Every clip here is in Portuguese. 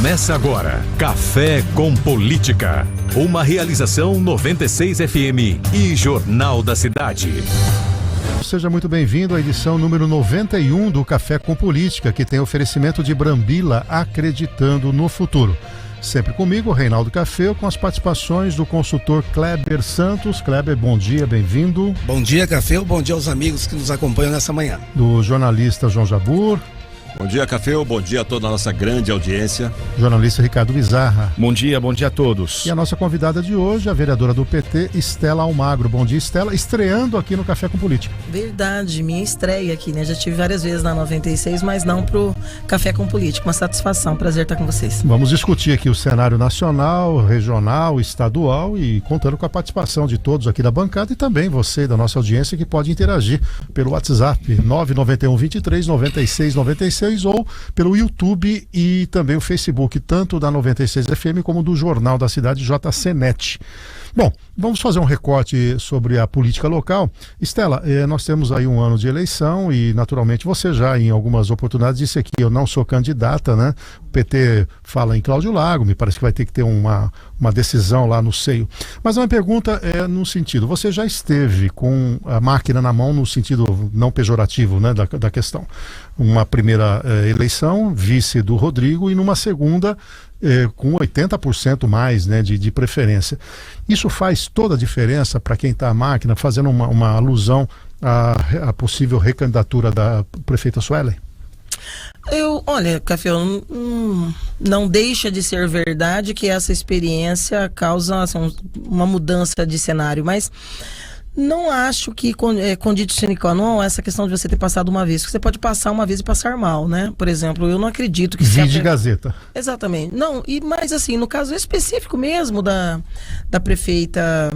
Começa agora, Café com Política. Uma realização 96 FM e Jornal da Cidade. Seja muito bem-vindo à edição número 91 do Café com Política, que tem oferecimento de Brambila, acreditando no futuro. Sempre comigo, Reinaldo Café, com as participações do consultor Kleber Santos. Kleber, bom dia, bem-vindo. Bom dia, Café, bom dia aos amigos que nos acompanham nessa manhã. Do jornalista João Jabur. Bom dia, Café, bom dia a toda a nossa grande audiência. Jornalista Ricardo Bizarra. Bom dia a todos. E a nossa convidada de hoje, a vereadora do PT, Estela Almagro. Bom dia, Estela, estreando aqui no Café com Política. Verdade, minha estreia aqui, né? Já tive várias vezes na 96, mas não pro Café com Política. Uma satisfação, prazer estar com vocês. Vamos discutir aqui o cenário nacional, regional, estadual e contando com a participação de todos aqui da bancada e também você da nossa audiência que pode interagir pelo WhatsApp 991 23 96 96 ou pelo YouTube e também o Facebook, tanto da 96 FM como do Jornal da Cidade JCNet. Bom, vamos fazer um recorte sobre a política local. Estela, nós temos aí um ano de eleição e naturalmente você já em algumas oportunidades disse aqui, eu não sou candidata, né? O PT fala em Cláudio Lago, me parece que vai ter que ter uma decisão lá no seio. Mas a minha pergunta é no sentido, você já esteve com a máquina na mão no sentido não pejorativo, né, da questão. Uma primeira eleição, vice do Rodrigo, e numa segunda com 80% mais, né, de preferência. Isso faz toda a diferença para quem está à máquina, fazendo uma alusão à possível recandidatura da prefeita Suelen? Olha, Café, não deixa de ser verdade que essa experiência causa assim, uma mudança de cenário, mas não acho que condito sine qua non essa questão de você ter passado uma vez, porque você pode passar uma vez e passar mal, né? Por exemplo, eu não acredito que... de Gazeta. Exatamente. Não, mas assim, no caso específico mesmo da prefeita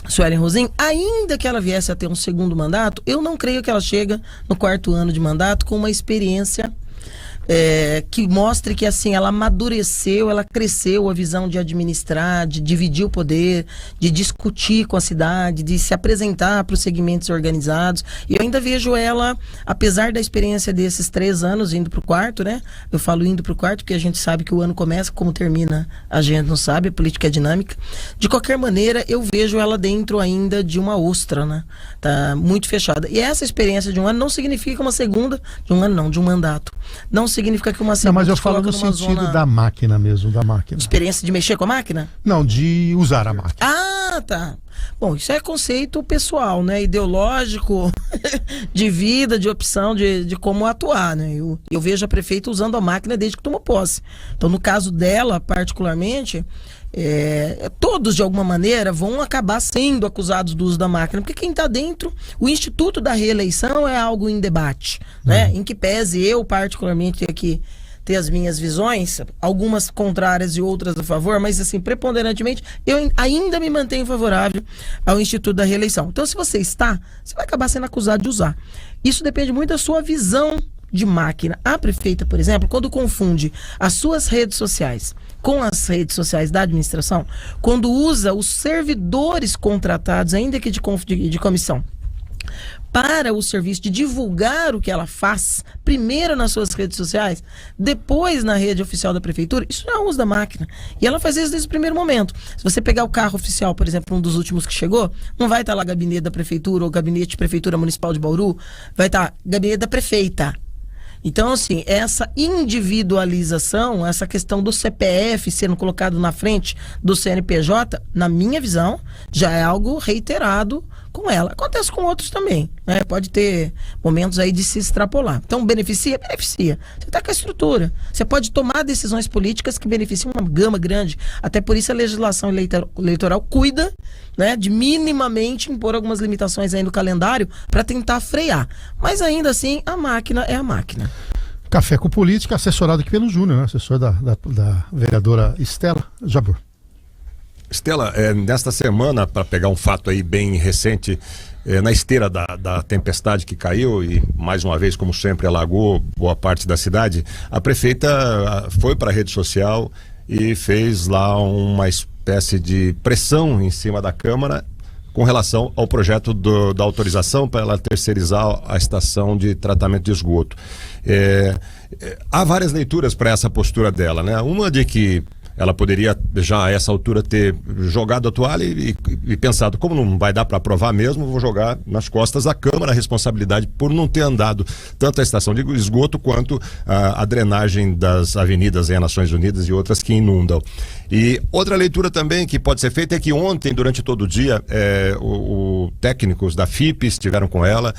Suelen Rosim, ainda que ela viesse a ter um segundo mandato, eu não creio que ela chega no 4º ano de mandato com uma experiência que mostre que assim, ela amadureceu, ela cresceu a visão de administrar, de dividir o poder, de discutir com a cidade, de se apresentar para os segmentos organizados. E eu ainda vejo ela, apesar da experiência desses 3 anos, indo para o 4º, né? Eu falo indo para o 4º porque a gente sabe que o ano começa, como termina a gente não sabe, a política é dinâmica. De qualquer maneira, eu vejo ela dentro ainda de uma ostra, né? Tá muito fechada. E essa experiência de um ano não significa uma segunda, de um ano não, de um mandato. Não significa que uma segunda... Não, mas eu falo no sentido da máquina mesmo, da máquina. Experiência de mexer com a máquina? Não, de usar a máquina. Ah, tá. Bom, isso é conceito pessoal, né? Ideológico, de vida, de opção, de como atuar, né? Eu vejo a prefeita usando a máquina desde que tomou posse. Então, no caso dela, particularmente... todos de alguma maneira vão acabar sendo acusados do uso da máquina, porque quem está dentro, o Instituto da Reeleição é algo em debate, né? Em que pese eu particularmente aqui ter as minhas visões, algumas contrárias e outras a favor, mas assim, preponderantemente eu ainda me mantenho favorável ao Instituto da Reeleição. Então, se você vai acabar sendo acusado de usar. Isso depende muito da sua visão de máquina. A prefeita, por exemplo, quando confunde as suas redes sociais com as redes sociais da administração, quando usa os servidores contratados, ainda que de comissão, para o serviço de divulgar o que ela faz, primeiro nas suas redes sociais, depois na rede oficial da prefeitura, isso não é uso da máquina. E ela faz isso desde o primeiro momento. Se você pegar o carro oficial, por exemplo, um dos últimos que chegou, não vai estar lá gabinete da prefeitura ou gabinete de prefeitura municipal de Bauru, vai estar gabinete da prefeita. Então, assim, essa individualização, essa questão do CPF sendo colocado na frente do CNPJ, na minha visão, já é algo reiterado com ela. Acontece com outros também, né? Pode ter momentos aí de se extrapolar. Então, beneficia? Beneficia. Você está com a estrutura. Você pode tomar decisões políticas que beneficiam uma gama grande. Até por isso a legislação eleitoral cuida, né, de minimamente impor algumas limitações aí no calendário para tentar frear. Mas ainda assim, a máquina é a máquina. Café com Política, assessorado aqui pelo Júnior, né? Assessor da vereadora Estela Jabur. Estela, nesta semana, para pegar um fato aí bem recente, na esteira da tempestade que caiu e, mais uma vez, como sempre, alagou boa parte da cidade, a prefeita foi para a rede social e fez lá uma espécie de pressão em cima da Câmara com relação ao projeto da autorização para ela terceirizar a estação de tratamento de esgoto. Há várias leituras para essa postura dela, né? Uma de que ela poderia já a essa altura ter jogado a toalha e pensado, como não vai dar para aprovar mesmo, vou jogar nas costas da Câmara a responsabilidade por não ter andado tanto a estação de esgoto quanto a drenagem das avenidas em Nações Unidas e outras que inundam. E outra leitura também que pode ser feita é que ontem, durante todo o dia, técnicos da FIP estiveram com ela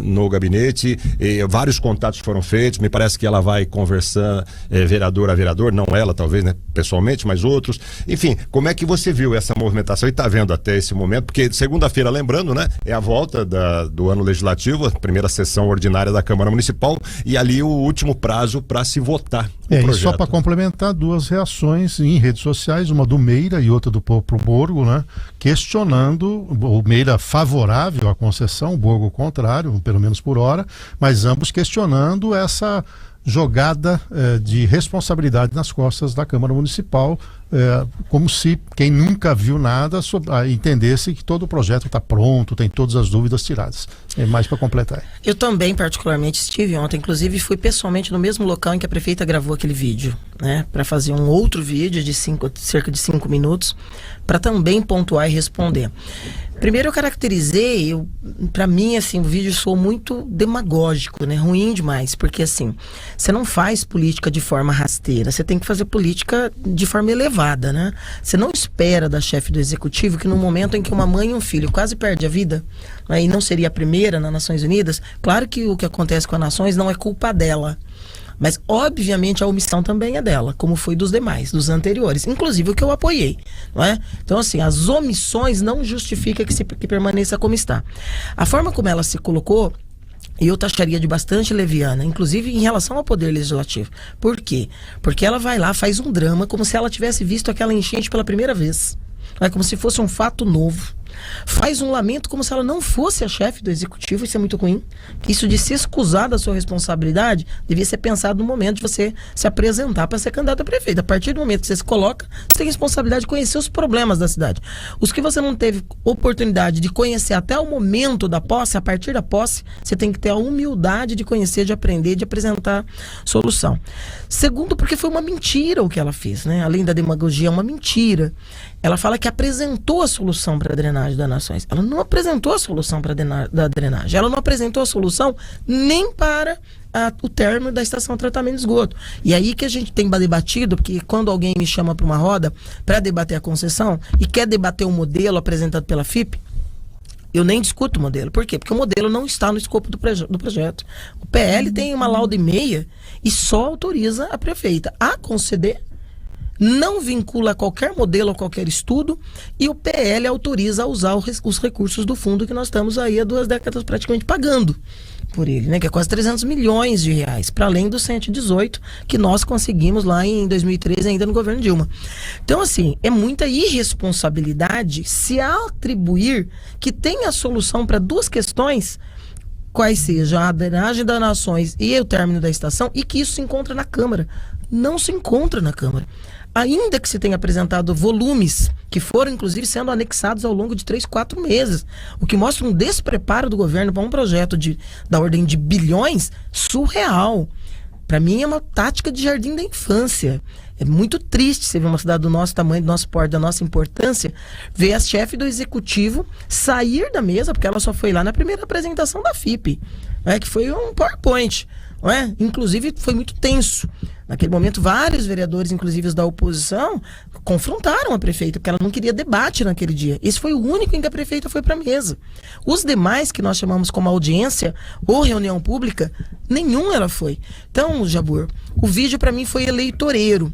no gabinete, vários contatos foram feitos, me parece que ela vai conversar vereador a vereador, não ela talvez, né, pessoalmente, mas outros. Enfim, como é que você viu essa movimentação e está vendo até esse momento? Porque segunda-feira, lembrando, né, é a volta do ano legislativo, a primeira sessão ordinária da Câmara Municipal e ali o último prazo para se votar o projeto. E só para complementar, duas reações em redes sociais, uma do Meira e outra do próprio Borgo, né, questionando, o Meira favorável à concessão, o Borgo contrário, pelo menos por hora, mas ambos questionando essa jogada de responsabilidade nas costas da Câmara Municipal, como se quem nunca viu nada entendesse que todo o projeto está pronto, tem todas as dúvidas tiradas. É mais para completar. Eu também, particularmente, estive ontem, inclusive fui pessoalmente no mesmo local em que a prefeita gravou aquele vídeo, né, para fazer um outro vídeo de cerca de 5 minutos, para também pontuar e responder. Primeiro eu caracterizei, para mim, assim, o vídeo soou muito demagógico, né? Ruim demais, porque assim, você não faz política de forma rasteira, você tem que fazer política de forma elevada, né? Você não espera da chefe do executivo que no momento em que uma mãe e um filho quase perdem a vida, né, e não seria a primeira nas Nações Unidas, claro que o que acontece com as nações não é culpa dela. Mas, obviamente, a omissão também é dela, como foi dos demais, dos anteriores, inclusive o que eu apoiei, não é? Então, assim, as omissões não justificam que permaneça como está. A forma como ela se colocou, eu taxaria de bastante leviana, inclusive em relação ao Poder Legislativo. Por quê? Porque ela vai lá, faz um drama, como se ela tivesse visto aquela enchente pela primeira vez. É como se fosse um fato novo. Faz um lamento como se ela não fosse a chefe do executivo, isso é muito ruim. Isso de se excusar da sua responsabilidade devia ser pensado no momento de você se apresentar para ser candidato a prefeito. A partir do momento que você se coloca, você tem a responsabilidade de conhecer os problemas da cidade. Os que você não teve oportunidade de conhecer até o momento da posse, a partir da posse, você tem que ter a humildade de conhecer, de aprender, de apresentar solução. Segundo, porque foi uma mentira o que ela fez, né? Além da demagogia, é uma mentira. Ela fala que apresentou a solução para a drenagem das Nações. Ela não apresentou a solução para a drenagem. Ela não apresentou a solução nem para o término da estação de tratamento de esgoto. E aí que a gente tem debatido, porque quando alguém me chama para uma roda para debater a concessão e quer debater o modelo apresentado pela FIP, eu nem discuto o modelo. Por quê? Porque o modelo não está no escopo do projeto. O PL tem uma lauda e meia e só autoriza a prefeita a conceder, não vincula qualquer modelo ou qualquer estudo, e o PL autoriza a usar os recursos do fundo que nós estamos aí há 2 décadas praticamente pagando por ele, né? Que é quase 300 milhões de reais, para além dos 118 que nós conseguimos lá em 2013 ainda no governo Dilma. Então, assim, é muita irresponsabilidade se atribuir que tem a solução para 2 questões, quais sejam a drenagem das Nações e o término da estação, e que isso se encontra na Câmara. Não se encontra na Câmara. Ainda que se tenha apresentado volumes que foram, inclusive, sendo anexados ao longo de 3, 4 meses, o que mostra um despreparo do governo para um projeto da ordem de bilhões surreal. Para mim é uma tática de jardim da infância. É muito triste você ver uma cidade do nosso tamanho, do nosso porte, da nossa importância, ver a chefe do executivo sair da mesa, porque ela só foi lá na primeira apresentação da FIP, né, que foi um PowerPoint. Não é? Inclusive foi muito tenso. Naquele momento, vários vereadores, inclusive os da oposição, confrontaram a prefeita, porque ela não queria debate naquele dia. Esse foi o único em que a prefeita foi para a mesa. Os demais, que nós chamamos como audiência ou reunião pública, nenhum ela foi. Então, Jabur, o vídeo para mim foi eleitoreiro.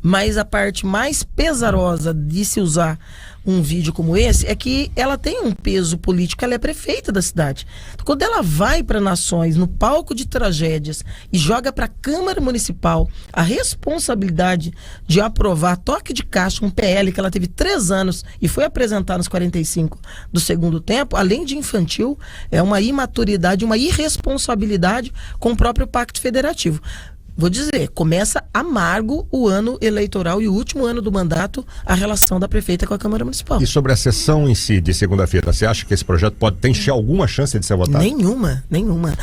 Mas a parte mais pesarosa de se usar um vídeo como esse é que ela tem um peso político, ela é prefeita da cidade. Quando ela vai para Nações, no palco de tragédias, e joga para a Câmara Municipal a responsabilidade de aprovar toque de caixa, um PL que ela teve 3 anos e foi apresentar nos 45 do segundo tempo, além de infantil, é uma imaturidade, uma irresponsabilidade com o próprio Pacto Federativo. vou dizer, começa amargo o ano eleitoral e o último ano do mandato, a relação da prefeita com a Câmara Municipal. E sobre a sessão em si, de segunda-feira, você acha que esse projeto tem alguma chance de ser votado? Nenhuma.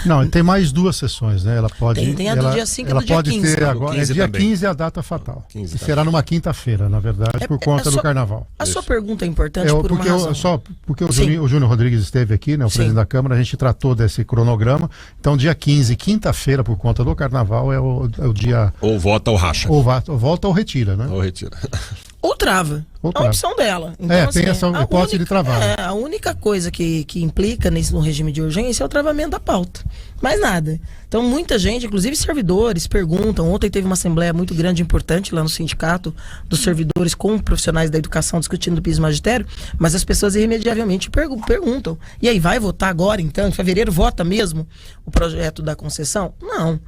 Não, tem mais 2 sessões, né? Ela pode. Tem a do dia 5 e do dia pode 15. ter agora. 15 dia também. 15 é a data fatal. 15 e será numa quinta-feira, na verdade, por conta do carnaval. A sua pergunta é importante por uma razão. Porque o Júnior Rodrigues esteve aqui, né, o presidente da Câmara, a gente tratou desse cronograma. Então, dia 15, quinta-feira, por conta do carnaval, é o dia. Ou vota ou racha. Ou volta ou retira, né? Ou retira. Ou trava. É a opção dela. Então, tem essa hipótese de travar. A única coisa que implica no regime de urgência é o travamento da pauta. Mais nada. Então, muita gente, inclusive servidores, perguntam. Ontem teve uma assembleia muito grande e importante lá no sindicato dos servidores com profissionais da educação discutindo o piso e magistério, mas as pessoas irremediavelmente perguntam. E aí, vai votar agora, então? Em fevereiro, vota mesmo o projeto da concessão? Não.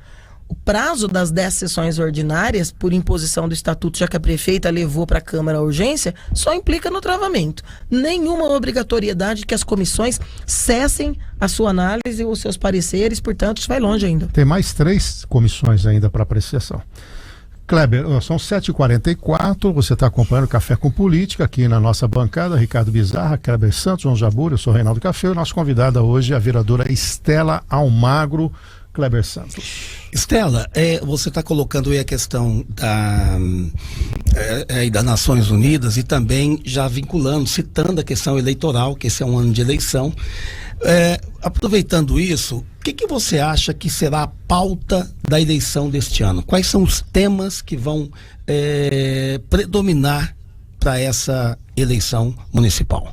O prazo das 10 sessões ordinárias, por imposição do estatuto, já que a prefeita levou para a Câmara a urgência, só implica no travamento. Nenhuma obrigatoriedade que as comissões cessem a sua análise e os seus pareceres, portanto, isso vai longe ainda. Tem mais 3 comissões ainda para apreciação. Kleber, são 7h44, você está acompanhando Café com Política aqui na nossa bancada, Ricardo Bizarra, Kleber Santos, João Jabur, eu sou Reinaldo Café, e nossa convidada hoje é a vereadora Estela Almagro. Kleber Santos. Estela, você está colocando aí a questão das Nações Unidas e também já vinculando, citando a questão eleitoral, que esse é um ano de eleição. Aproveitando isso, o que você acha que será a pauta da eleição deste ano? Quais são os temas que vão predominar para essa eleição municipal?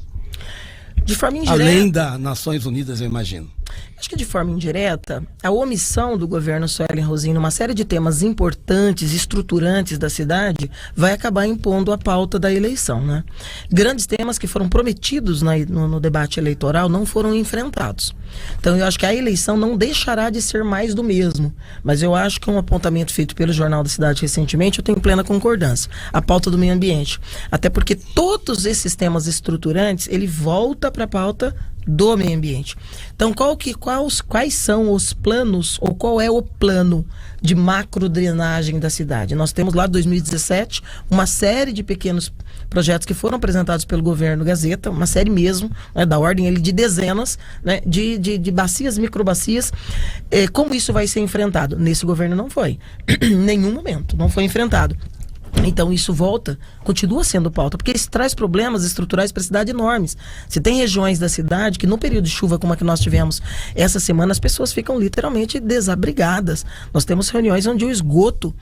De forma indireta. Além das Nações Unidas, eu imagino. Acho que de forma indireta, a omissão do governo Suelen Rosim numa série de temas importantes, estruturantes da cidade, vai acabar impondo a pauta da eleição, né? Grandes temas que foram prometidos no debate eleitoral não foram enfrentados. Então eu acho que a eleição não deixará de ser mais do mesmo, mas eu acho que um apontamento feito pelo Jornal da Cidade recentemente, eu tenho plena concordância. A pauta do meio ambiente. Até porque todos esses temas estruturantes, ele volta para a pauta do meio ambiente. Então, quais são os planos, ou qual é o plano de macro drenagem da cidade? Nós temos lá, em 2017, uma série de pequenos projetos que foram apresentados pelo governo Gazeta, uma série mesmo, né, da ordem de dezenas, né, de bacias, microbacias. Como isso vai ser enfrentado? Nesse governo não foi. Em nenhum momento não foi enfrentado. Então isso continua sendo pauta, porque isso traz problemas estruturais para a cidade enormes. Se tem regiões da cidade que no período de chuva como a que nós tivemos essa semana, as pessoas ficam literalmente desabrigadas. Nós temos reuniões onde o esgoto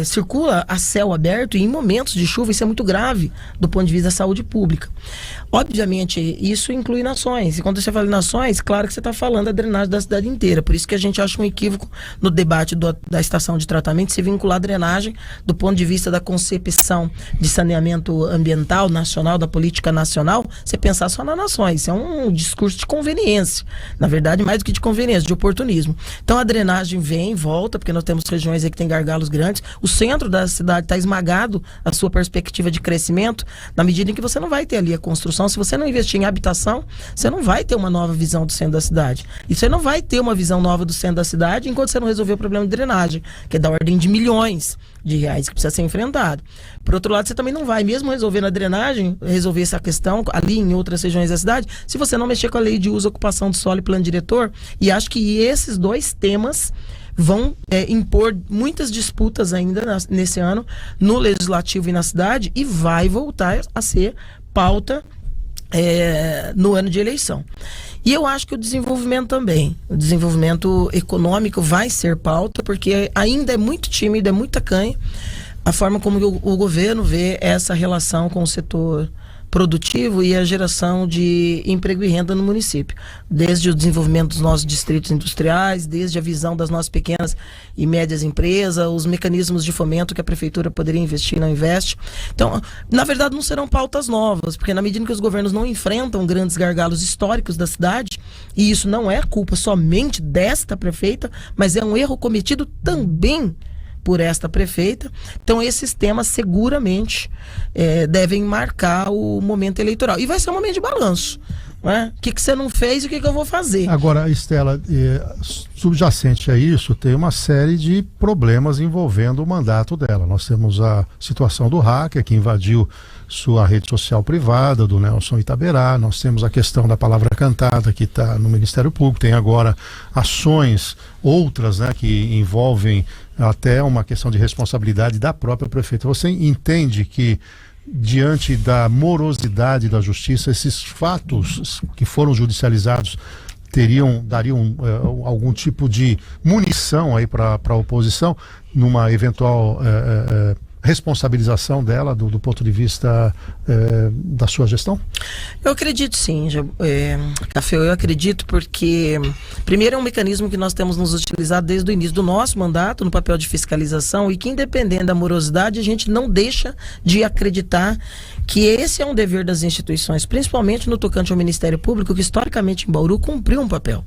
circula a céu aberto e em momentos de chuva isso é muito grave do ponto de vista da saúde pública. Obviamente isso inclui Nações, e quando você fala em Nações, claro que você está falando da drenagem da cidade inteira, por isso que a gente acha um equívoco no debate da estação de tratamento se vincular a drenagem do ponto de vista da concepção de saneamento ambiental nacional, da política nacional, você pensar só nas Nações. Isso é um discurso de conveniência, na verdade mais do que de conveniência, de oportunismo. Então a drenagem vem e volta, porque nós temos regiões aí que tem gargalos grandes, o centro da cidade está esmagado, a sua perspectiva de crescimento, na medida em que você não vai ter ali a construção. Se você não investir em habitação, você não vai ter uma nova visão do centro da cidade, e você não vai ter uma visão nova do centro da cidade enquanto você não resolver o problema de drenagem, que é da ordem de milhões de reais que precisa ser enfrentado. Por outro lado, você também não vai, mesmo resolvendo a drenagem, resolver essa questão ali em outras regiões da cidade, se você não mexer com a lei de uso, ocupação do solo e plano diretor. E acho que esses 2 temas vão impor muitas disputas ainda nesse ano no legislativo e na cidade, e vai voltar a ser pauta no ano de eleição. E eu acho que o desenvolvimento também, o desenvolvimento econômico vai ser pauta, porque ainda é muito tímido, é muito tacanho a forma como o governo vê essa relação com o setor produtivo e a geração de emprego e renda no município, desde o desenvolvimento dos nossos distritos industriais, desde a visão das nossas pequenas e médias empresas, os mecanismos de fomento que a prefeitura poderia investir e não investe. Então, na verdade, não serão pautas novas, porque na medida que os governos não enfrentam grandes gargalos históricos da cidade, e isso não é culpa somente desta prefeita, mas é um erro cometido também por esta prefeita. Então esses temas seguramente devem marcar o momento eleitoral. E vai ser um momento de balanço. O que você não fez e o que eu vou fazer? Agora, Estela, subjacente a isso, tem uma série de problemas envolvendo o mandato dela. Nós temos a situação do hacker que invadiu sua rede social privada, do Nelson Itaberá. Nós temos a questão da palavra cantada que está no Ministério Público. Tem agora ações outras, né, que envolvem até uma questão de responsabilidade da própria prefeita. Você entende que, diante da morosidade da justiça, esses fatos que foram judicializados dariam algum tipo de munição aí para a oposição numa eventual responsabilização dela do ponto de vista da sua gestão? Eu acredito sim, Café, eu acredito porque, primeiro, é um mecanismo que nós temos nos utilizado desde o início do nosso mandato, no papel de fiscalização, e que, independente da morosidade, a gente não deixa de acreditar que esse é um dever das instituições, principalmente no tocante ao Ministério Público, que historicamente em Bauru cumpriu um papel.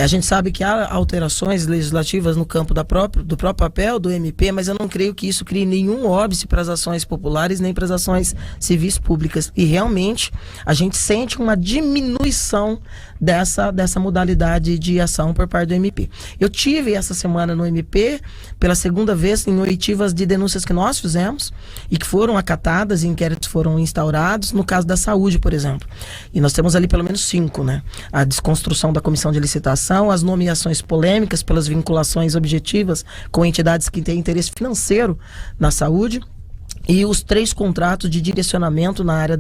A gente sabe que há alterações legislativas no campo do próprio papel do MP, mas eu não creio que isso crie nenhum óbice para as ações populares nem para as ações civis públicas. E realmente a gente sente uma diminuição dessa modalidade de ação por parte do MP. Eu tive essa semana no MP, pela segunda vez, em oitivas de denúncias que nós fizemos e que foram acatadas, e inquéritos foram instaurados, no caso da saúde, por exemplo. E nós temos ali pelo menos 5, né? A desconstrução da comissão de licitação, as nomeações polêmicas pelas vinculações objetivas com entidades que têm interesse financeiro na saúde, e os 3 contratos de direcionamento na área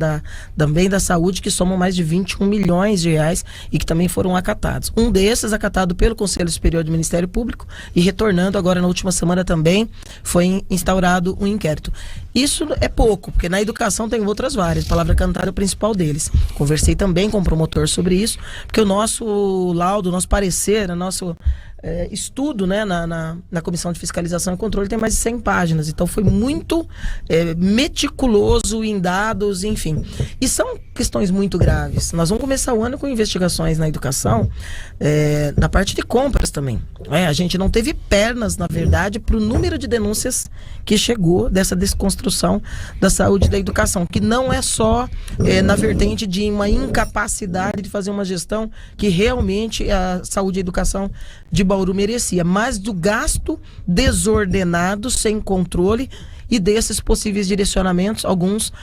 também da saúde, que somam mais de 21 milhões de reais e que também foram acatados. Um desses acatado pelo Conselho Superior do Ministério Público e retornando agora na última semana também foi instaurado um inquérito. Isso é pouco, porque na educação tem outras várias, palavra cantada é o principal deles. Conversei também com o promotor sobre isso, porque o nosso laudo, o nosso parecer, o nosso estudo, né, na Comissão de Fiscalização e Controle tem mais de 100 páginas, então foi muito meticuloso em dados, enfim. E são questões muito graves. Nós vamos começar o ano com investigações na educação, na parte de compras também. A gente não teve pernas, na verdade, para o número de denúncias que chegou dessa desconstrução da saúde e da educação, que não é só na vertente de uma incapacidade de fazer uma gestão que realmente a saúde e a educação de Bauru merecia, mas do gasto desordenado, sem controle, e desses possíveis direcionamentos, alguns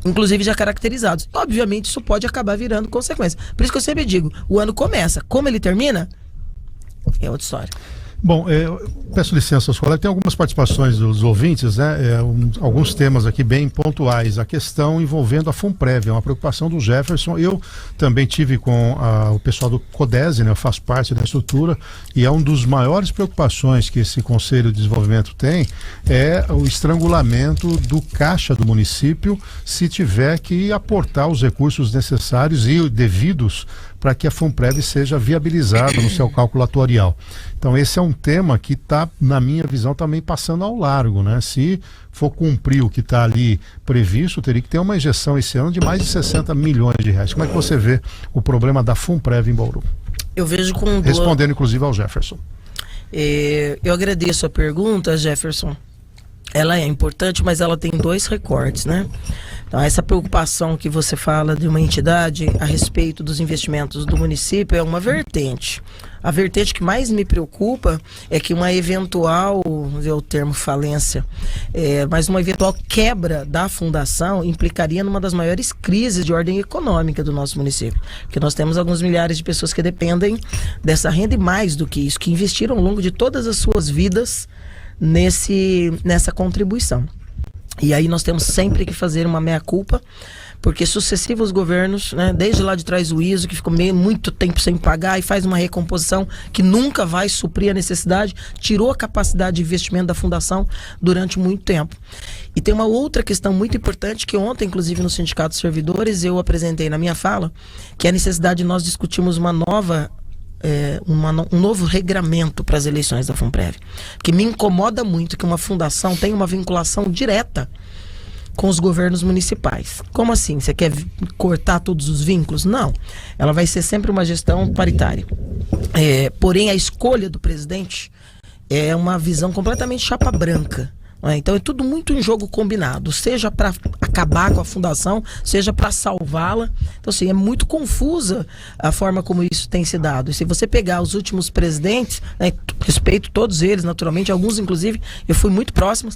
inclusive já caracterizados. Obviamente isso pode acabar virando consequência. Por isso que eu sempre digo, o ano começa, como ele termina, é outra história. Bom, peço licença aos colegas, tem algumas participações dos ouvintes, né? Alguns temas aqui bem pontuais. A questão envolvendo a FUNPREV, é uma preocupação do Jefferson. Eu também tive com o pessoal do CODESE, né? Eu faço parte da estrutura, e é uma das maiores preocupações que esse Conselho de Desenvolvimento tem, é o estrangulamento do caixa do município, se tiver que aportar os recursos necessários e devidos para que a FUNPREV seja viabilizada no seu cálculo atuarial. Então esse é um tema que está, na minha visão, também passando ao largo, né? Se for cumprir o que está ali previsto, teria que ter uma injeção esse ano de mais de 60 milhões de reais. Como é que você vê o problema da FUNPREV em Bauru? Eu vejo com respondendo inclusive ao Jefferson. Eu agradeço a pergunta, Jefferson. Ela é importante, mas ela tem 2 recortes, né? Então, essa preocupação que você fala de uma entidade a respeito dos investimentos do município é uma vertente. A vertente que mais me preocupa é que uma eventual, vamos ver o termo falência, mas uma eventual quebra da fundação implicaria numa das maiores crises de ordem econômica do nosso município. Porque nós temos alguns milhares de pessoas que dependem dessa renda, e mais do que isso, que investiram ao longo de todas as suas vidas nessa contribuição. E aí nós temos sempre que fazer uma meia-culpa, porque sucessivos governos, né, desde lá de trás o ISO, que ficou muito tempo sem pagar e faz uma recomposição que nunca vai suprir a necessidade, tirou a capacidade de investimento da fundação durante muito tempo. E tem uma outra questão muito importante que ontem, inclusive no Sindicato dos Servidores, eu apresentei na minha fala, que é a necessidade de nós discutirmos um novo regramento para as eleições da FUNPREV. Porque me incomoda muito que uma fundação tenha uma vinculação direta com os governos municipais. Como assim? Você quer cortar todos os vínculos? Não. Ela vai ser sempre uma gestão paritária. Porém, a escolha do presidente é uma visão completamente chapa branca. né? Então é tudo muito em jogo combinado, seja para acabar com a fundação, seja para salvá-la. Então, assim, é muito confusa a forma como isso tem se dado. E se você pegar os últimos presidentes, né, respeito todos eles, naturalmente, alguns, inclusive, eu fui muito próxima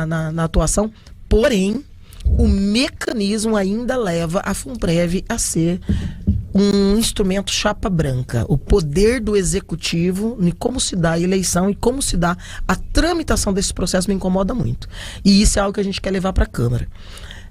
na atuação, porém, o mecanismo ainda leva a FUNPREV a ser um instrumento chapa branca. O poder do executivo em como se dá a eleição e como se dá a tramitação desse processo me incomoda muito. E isso é algo que a gente quer levar para a Câmara.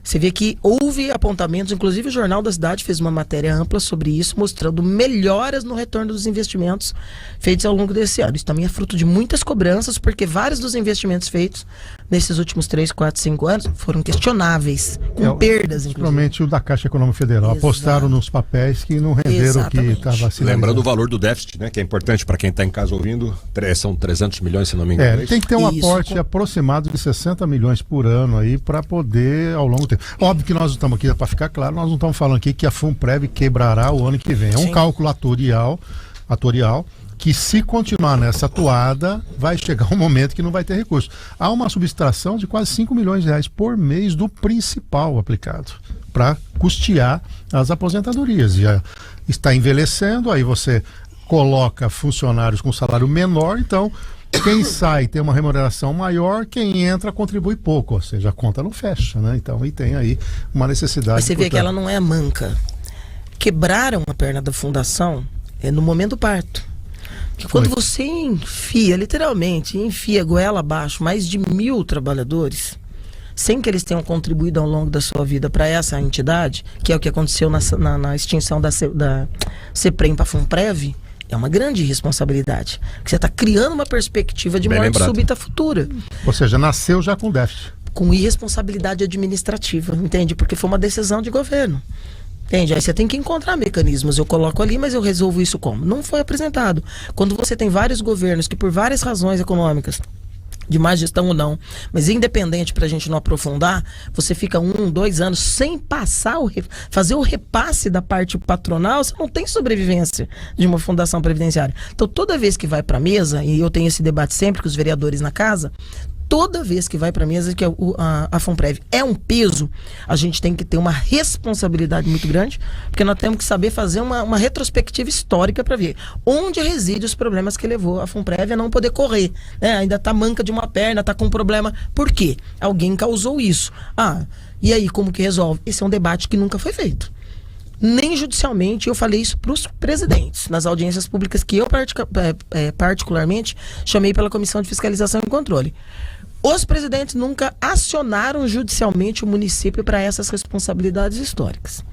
Você vê que houve apontamentos, inclusive o Jornal da Cidade fez uma matéria ampla sobre isso, mostrando melhoras no retorno dos investimentos feitos ao longo desse ano. Isso também é fruto de muitas cobranças, porque vários dos investimentos feitos nesses últimos 3, 4, 5 anos foram questionáveis, com perdas, inclusive. Principalmente o da Caixa Econômica Federal. Exato. Apostaram nos papéis que não renderam o que estava se Lembrando o valor do déficit, né, que é importante para quem está em casa ouvindo, são 300 milhões, se não me engano. Tem que ter um aporte aproximado de 60 milhões por ano aí para poder, ao longo do tempo. Óbvio que nós não estamos aqui, para ficar claro, nós não estamos falando aqui que a FUNPREV quebrará o ano que vem. É um cálculo atorial que, se continuar nessa toada, vai chegar um momento que não vai ter recurso. Há uma subtração de quase 5 milhões de reais por mês do principal aplicado para custear as aposentadorias. Já está envelhecendo, aí você coloca funcionários com salário menor, então quem sai tem uma remuneração maior, quem entra contribui pouco, ou seja, a conta não fecha, né? Então, e tem aí uma necessidade. Mas você vê que ela não é manca. Quebraram a perna da fundação no momento do parto. Que quando você enfia, literalmente, enfia goela abaixo mais de 1.000 trabalhadores, sem que eles tenham contribuído ao longo da sua vida para essa entidade, que é o que aconteceu na extinção da CEPREM para a FUNPREV, é uma grande responsabilidade. Porque você está criando uma perspectiva de morte súbita futura. Ou seja, nasceu já com déficit. Com irresponsabilidade administrativa, entende? Porque foi uma decisão de governo. Entende? Aí você tem que encontrar mecanismos. Eu coloco ali, mas eu resolvo isso como? Não foi apresentado. Quando você tem vários governos que, por várias razões econômicas, de má gestão ou não, mas independente, para a gente não aprofundar, você fica 1, 2 anos sem passar fazer o repasse da parte patronal, você não tem sobrevivência de uma fundação previdenciária. Então, toda vez que vai para a mesa, e eu tenho esse debate sempre com os vereadores na casa, toda vez que vai para a mesa, que a FUNPREV é um peso, a gente tem que ter uma responsabilidade muito grande, porque nós temos que saber fazer uma retrospectiva histórica para ver onde residem os problemas que levou a FUNPREV a não poder correr, né? Ainda está manca de uma perna, está com um problema. Por quê? Alguém causou isso. E aí, como que resolve? Esse é um debate que nunca foi feito. Nem judicialmente. Eu falei isso para os presidentes, nas audiências públicas que eu particularmente chamei pela Comissão de Fiscalização e Controle. Os presidentes nunca acionaram judicialmente o município para essas responsabilidades históricas.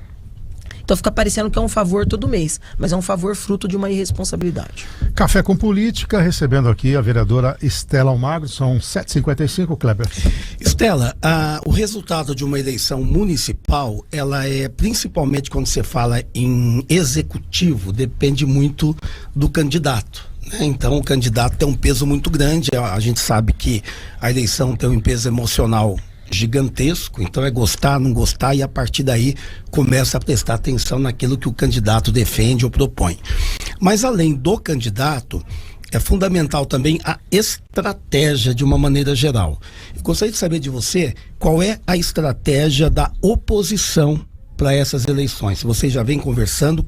Então fica parecendo que é um favor todo mês, mas é um favor fruto de uma irresponsabilidade. Café com Política, recebendo aqui a vereadora Estela Almagro, são 7h55, Kleber. Estela, o resultado de uma eleição municipal, ela é, principalmente quando você fala em executivo, depende muito do candidato. Então o candidato tem um peso muito grande. A gente sabe que a eleição tem um peso emocional gigantesco, então é gostar, não gostar, e a partir daí começa a prestar atenção naquilo que o candidato defende ou propõe. Mas além do candidato, é fundamental também a estratégia de uma maneira geral. Eu gostaria de saber de você qual é a estratégia da oposição para essas eleições. Se vocês já vêm conversando,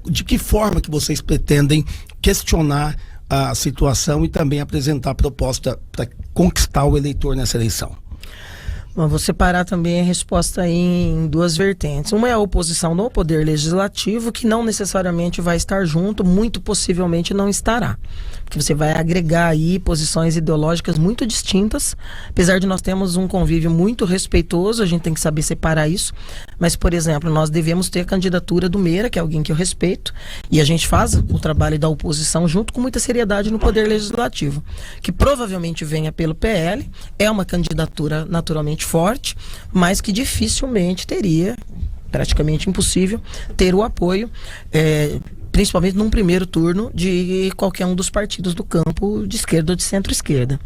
de que forma que vocês pretendem questionar a situação e também apresentar proposta para conquistar o eleitor nessa eleição? Bom, vou separar também a resposta em duas vertentes. Uma é a oposição no Poder Legislativo, que não necessariamente vai estar junto, muito possivelmente não estará. Porque você vai agregar aí posições ideológicas muito distintas, apesar de nós termos um convívio muito respeitoso, a gente tem que saber separar isso. Mas, por exemplo, nós devemos ter a candidatura do Meira, que é alguém que eu respeito, e a gente faz o trabalho da oposição junto com muita seriedade no Poder Legislativo, que provavelmente venha pelo PL, é uma candidatura naturalmente forte, mas que dificilmente teria, praticamente impossível, ter o apoio, principalmente num primeiro turno, de qualquer um dos partidos do campo de esquerda ou de centro-esquerda.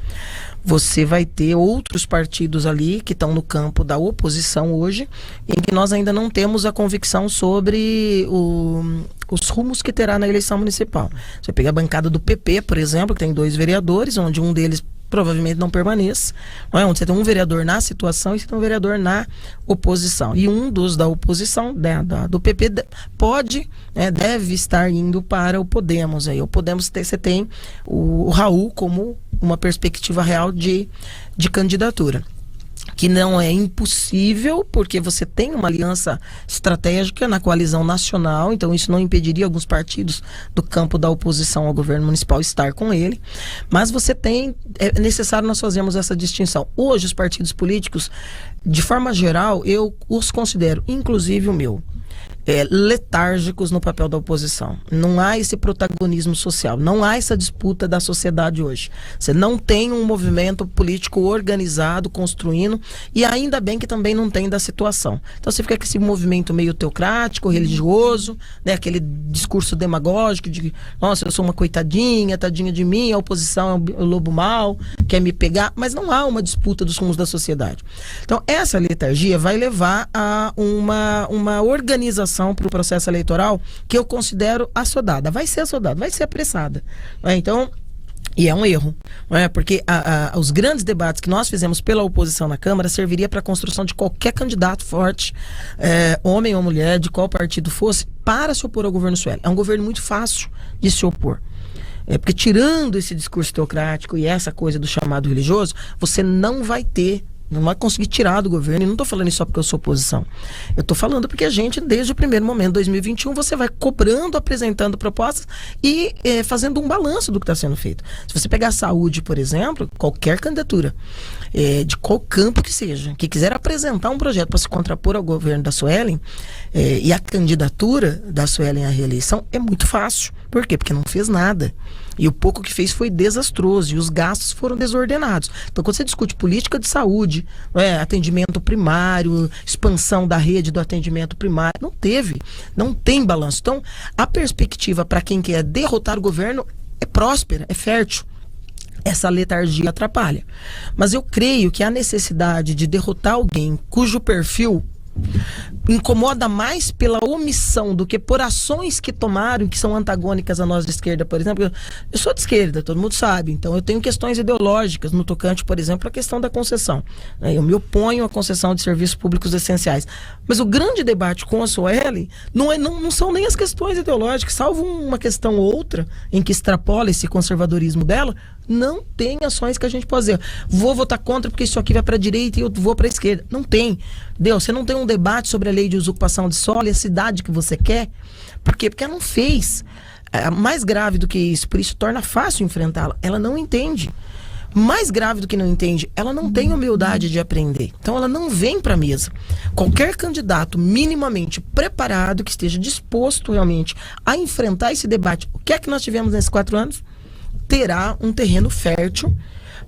Você vai ter outros partidos ali que estão no campo da oposição hoje, em que nós ainda não temos a convicção sobre os rumos que terá na eleição municipal. Você pega a bancada do PP, por exemplo, que tem 2 vereadores, onde um deles provavelmente não permaneça, não é? Onde você tem um vereador na situação e você tem um vereador na oposição. E um dos da oposição, né, do PP, pode, né, deve estar indo para o Podemos. Aí o Podemos você tem o Raul como uma perspectiva real de candidatura. Que não é impossível, porque você tem uma aliança estratégica na coalizão nacional, então isso não impediria alguns partidos do campo da oposição ao governo municipal estar com ele, mas você tem, é necessário nós fazermos essa distinção. Hoje os partidos políticos, de forma geral, eu os considero, inclusive o meu, letárgicos no papel da oposição. Não há esse protagonismo social, não há essa disputa da sociedade hoje. Você não tem um movimento político organizado, construindo, e ainda bem que também não tem da situação. Então você fica com esse movimento meio teocrático, religioso, né, aquele discurso demagógico de, nossa, eu sou uma coitadinha, tadinha de mim, a oposição é o lobo mau, quer me pegar, mas não há uma disputa dos rumos da sociedade. Então essa letargia vai levar a uma organização para o processo eleitoral que eu considero assodada. Vai ser assodada, vai ser apressada. Então, e é um erro, não é? Porque os grandes debates que nós fizemos pela oposição na Câmara serviria para a construção de qualquer candidato forte, homem ou mulher, de qual partido fosse, para se opor ao governo Sueli. É um governo muito fácil de se opor. Porque tirando esse discurso teocrático e essa coisa do chamado religioso, você não vai conseguir tirar do governo, e não estou falando isso só porque eu sou oposição. Eu estou falando porque a gente, desde o primeiro momento, 2021, você vai cobrando, apresentando propostas e fazendo um balanço do que está sendo feito. Se você pegar a saúde, por exemplo, qualquer candidatura, de qual campo que seja, que quiser apresentar um projeto para se contrapor ao governo da Suelen, e a candidatura da Suelen à reeleição é muito fácil. Por quê? Porque não fez nada. E o pouco que fez foi desastroso, e os gastos foram desordenados. Então, quando você discute política de saúde, atendimento primário, expansão da rede do atendimento primário, não tem balanço. Então, a perspectiva para quem quer derrotar o governo é próspera, é fértil. Essa letargia atrapalha. Mas eu creio que a necessidade de derrotar alguém cujo perfil incomoda mais pela omissão do que por ações que tomaram, que são antagônicas a nós de esquerda, por exemplo. Eu sou de esquerda, todo mundo sabe, então eu tenho questões ideológicas no tocante, por exemplo, a questão da concessão. Eu me oponho à concessão de serviços públicos essenciais. Mas o grande debate com a Sueli não são nem as questões ideológicas, salvo uma questão ou outra em que extrapola esse conservadorismo dela. Não tem ações que a gente pode dizer, vou votar contra porque isso aqui vai para a direita e eu vou para a esquerda. Não tem. Você não tem um debate sobre a lei de usurpação de solo e a cidade que você quer. Por quê? Porque ela não fez. Mais grave do que isso, por isso torna fácil enfrentá-la. Ela não entende. Mais grave do que não entende, ela não tem humildade de aprender. Então ela não vem para a mesa. Qualquer candidato minimamente preparado, que esteja disposto realmente a enfrentar esse debate, o que é que nós tivemos nesses 4 anos? Terá um terreno fértil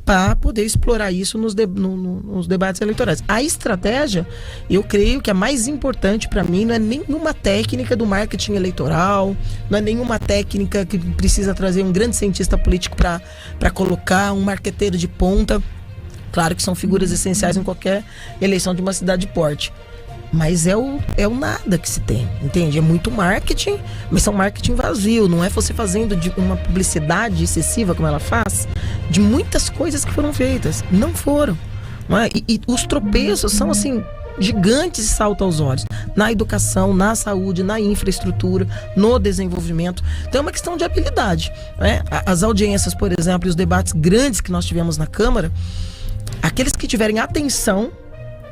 para poder explorar isso nos debates eleitorais. A estratégia, eu creio que a mais importante para mim não é nenhuma técnica do marketing eleitoral, não é nenhuma técnica que precisa trazer um grande cientista político para colocar um marqueteiro de ponta. Claro que são figuras essenciais em qualquer eleição de uma cidade de porte. Mas é o nada que se tem, entende? É muito marketing, mas é um marketing vazio. Não é você fazendo de uma publicidade excessiva, como ela faz, de muitas coisas que foram feitas. Não foram. Não é? E os tropeços são, assim, gigantes e saltam aos olhos. Na educação, na saúde, na infraestrutura, no desenvolvimento. Então é uma questão de habilidade. Né? As audiências, por exemplo, e os debates grandes que nós tivemos na Câmara, aqueles que tiverem atenção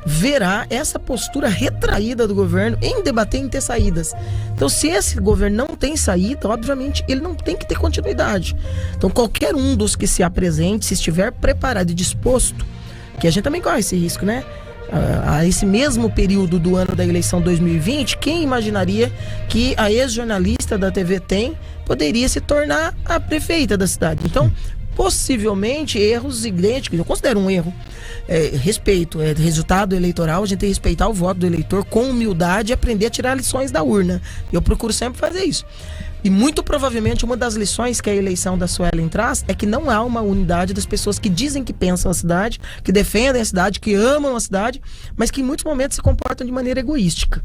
verá essa postura retraída do governo em debater, em ter saídas. Então, se esse governo não tem saída, obviamente, ele não tem que ter continuidade. Então, qualquer um dos que se apresente, se estiver preparado e disposto, que a gente também corre esse risco, né? A esse mesmo período do ano da eleição 2020, quem imaginaria que a ex-jornalista da TV TEM poderia se tornar a prefeita da cidade? Então, possivelmente, erros idênticos, eu considero um erro. Respeito, resultado eleitoral, a gente tem que respeitar o voto do eleitor com humildade e aprender a tirar lições da urna. Eu procuro sempre fazer isso. E muito provavelmente uma das lições que a eleição da Suelen traz é que não há uma unidade das pessoas que dizem que pensam a cidade, que defendem a cidade, que amam a cidade, mas que em muitos momentos se comportam de maneira egoística.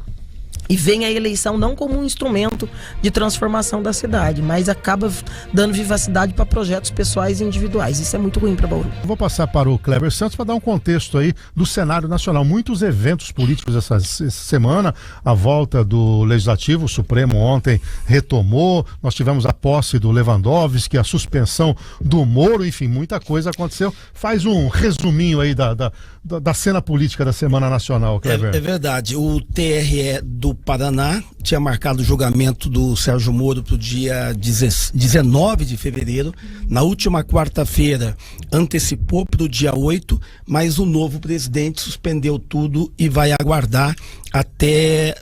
e veem a eleição não como um instrumento de transformação da cidade, mas acaba dando vivacidade para projetos pessoais e individuais. Isso é muito ruim para Bauru. Vou passar para o Kleber Santos para dar um contexto aí do cenário nacional. Muitos eventos políticos essa semana, a volta do Legislativo, o Supremo ontem retomou, nós tivemos a posse do Lewandowski, a suspensão do Moro, enfim, muita coisa aconteceu. Faz um resuminho aí da cena política da Semana Nacional, Kleber. É verdade. O TRE do Paraná tinha marcado o julgamento do Sérgio Moro para o dia 19 de fevereiro. Na última quarta-feira, antecipou para o dia 8, mas o novo presidente suspendeu tudo e vai aguardar até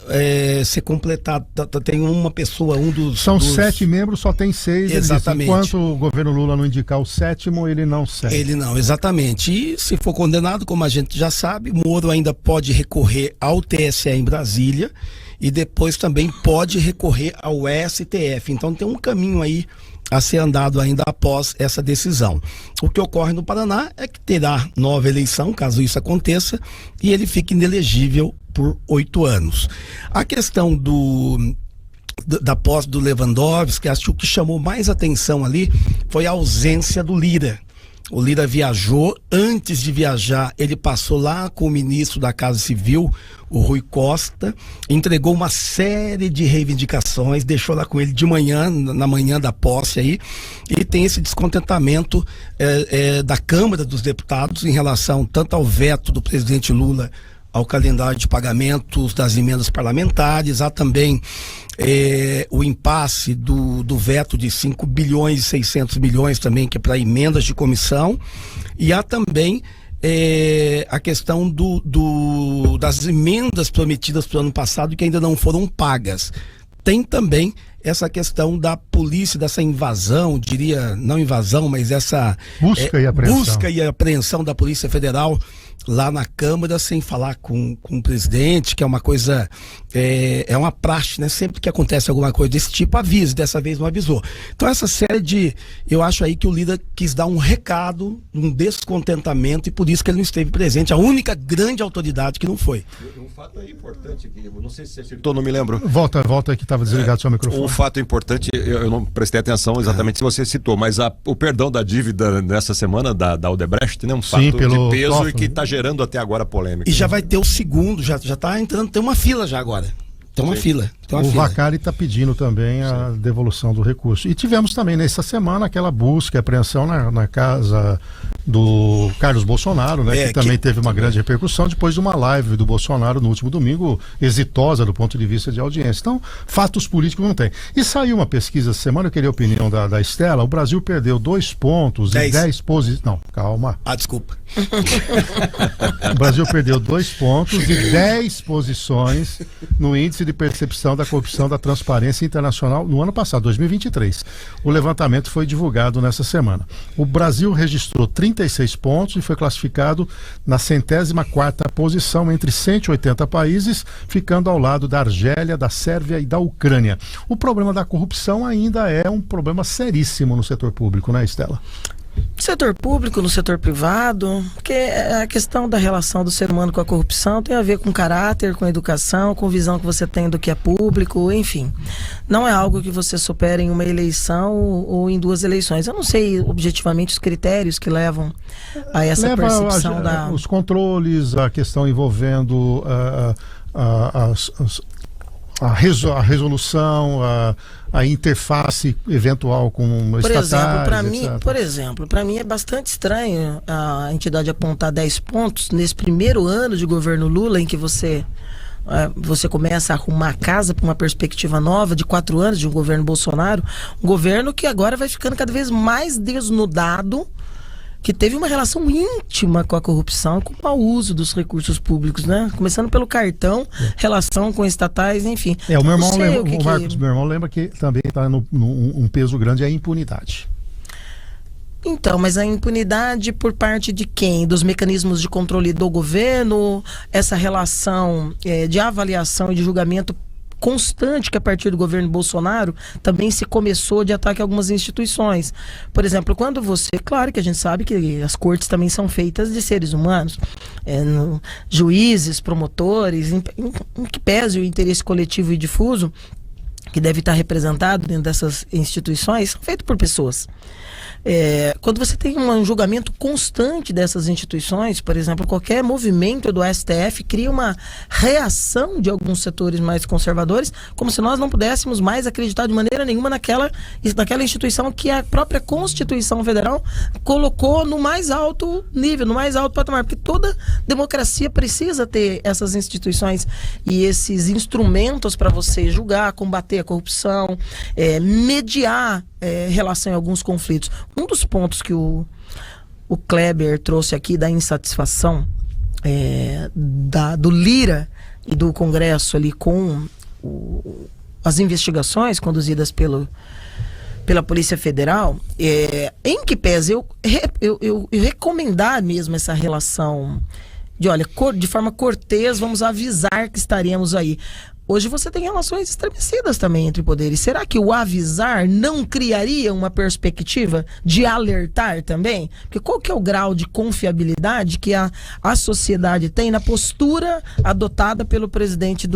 ser completado. Tem uma pessoa, São 7 membros, só tem 6. Exatamente. Enquanto o governo Lula não indicar o 7º, ele não segue. Ele não, exatamente. E se for condenado, como a gente já sabe, Moro ainda pode recorrer ao TSE em Brasília e depois também pode recorrer ao STF. Então tem um caminho aí a ser andado ainda após essa decisão. O que ocorre no Paraná é que terá nova eleição, caso isso aconteça, e ele fique inelegível por 8 anos. A questão da posse do Lewandowski, acho que o que chamou mais atenção ali foi a ausência do Lira. O Lira viajou, antes de viajar ele passou lá com o ministro da Casa Civil, o Rui Costa, entregou uma série de reivindicações, deixou lá com ele de manhã, na manhã da posse aí, e tem esse descontentamento da Câmara dos Deputados em relação tanto ao veto do presidente Lula ao calendário de pagamentos das emendas parlamentares, há também o impasse do veto de 5 bilhões e 600 milhões também, que é para emendas de comissão, e há também a questão das emendas prometidas para o ano passado que ainda não foram pagas. Tem também essa questão da polícia, dessa invasão, diria, não invasão, mas essa busca e apreensão da Polícia Federal lá na Câmara, sem falar com o presidente, que é uma coisa, é uma praxe, né? Sempre que acontece alguma coisa desse tipo, avisa, dessa vez não avisou. Então essa série eu acho aí que o Lira quis dar um recado, um descontentamento, e por isso que ele não esteve presente, a única grande autoridade que não foi. Um fato aí importante, que eu não sei se você acertou, não me lembro. Volta que estava desligado seu microfone. Um fato importante, eu não prestei atenção exatamente se você citou, mas o perdão da dívida nessa semana da Odebrecht, né? Um fato de peso Toffoli, e que está gerando até agora polêmica. E já vai ter o segundo, já está entrando, tem uma fila já agora. Tem uma fila. O Vacari está pedindo também a devolução do recurso. E tivemos também nessa semana aquela busca e apreensão na casa do Carlos Bolsonaro, né? Que também teve uma grande repercussão depois de uma live do Bolsonaro no último domingo, exitosa do ponto de vista de audiência. Então, fatos políticos não tem. E saiu uma pesquisa essa semana, eu queria a opinião da Estela. O Brasil perdeu 2 pontos e 10 posições. Não, calma. Desculpa. O Brasil perdeu 2 pontos e 10 posições no índice de percepção da corrupção da Transparência Internacional no ano passado, 2023. O levantamento foi divulgado nessa semana. O Brasil registrou 36 pontos e foi classificado na 104ª posição entre 180 países, ficando ao lado da Argélia, da Sérvia e da Ucrânia. O problema da corrupção ainda é um problema seríssimo no setor público, né, Estela? No setor público, no setor privado, porque a questão da relação do ser humano com a corrupção tem a ver com caráter, com educação, com visão que você tem do que é público, enfim. Não é algo que você supera em uma eleição ou em 2 eleições. Eu não sei objetivamente os critérios que levam a essa percepção os controles, a questão envolvendo a resolução, a interface eventual com estatais, Por exemplo, para mim é bastante estranho a entidade apontar 10 pontos nesse primeiro ano de governo Lula, em que você começa a arrumar a casa para uma perspectiva nova de 4 anos de um governo Bolsonaro, um governo que agora vai ficando cada vez mais desnudado, que teve uma relação íntima com a corrupção e com o mau uso dos recursos públicos, né? Começando pelo cartão, relação com estatais, enfim. O meu irmão lembra, Marcos, meu irmão lembra que também está um peso grande é a impunidade. Então, mas a impunidade por parte de quem? Dos mecanismos de controle do governo, essa relação de avaliação e de julgamento constante que a partir do governo Bolsonaro também se começou de ataque a algumas instituições. Por exemplo, quando claro que a gente sabe que as cortes também são feitas de seres humanos, juízes, promotores, em que pese o interesse coletivo e difuso que deve estar representado dentro dessas instituições, são feitos por pessoas. Quando você tem um julgamento constante dessas instituições, por exemplo, qualquer movimento do STF cria uma reação de alguns setores mais conservadores, como se nós não pudéssemos mais acreditar de maneira nenhuma naquela instituição que a própria Constituição Federal colocou no mais alto nível, no mais alto patamar, porque toda democracia precisa ter essas instituições e esses instrumentos para você julgar, combater a corrupção, mediar relação em alguns conflitos. Um dos pontos que o Kleber trouxe aqui da insatisfação do Lira e do Congresso ali com as investigações conduzidas pela Polícia Federal, em que pese eu recomendar mesmo essa relação de forma cortês, vamos avisar que estaremos aí. Hoje você tem relações estremecidas também entre poderes. Será que o avisar não criaria uma perspectiva de alertar também? Porque qual que é o grau de confiabilidade que a sociedade tem na postura adotada pelo presidente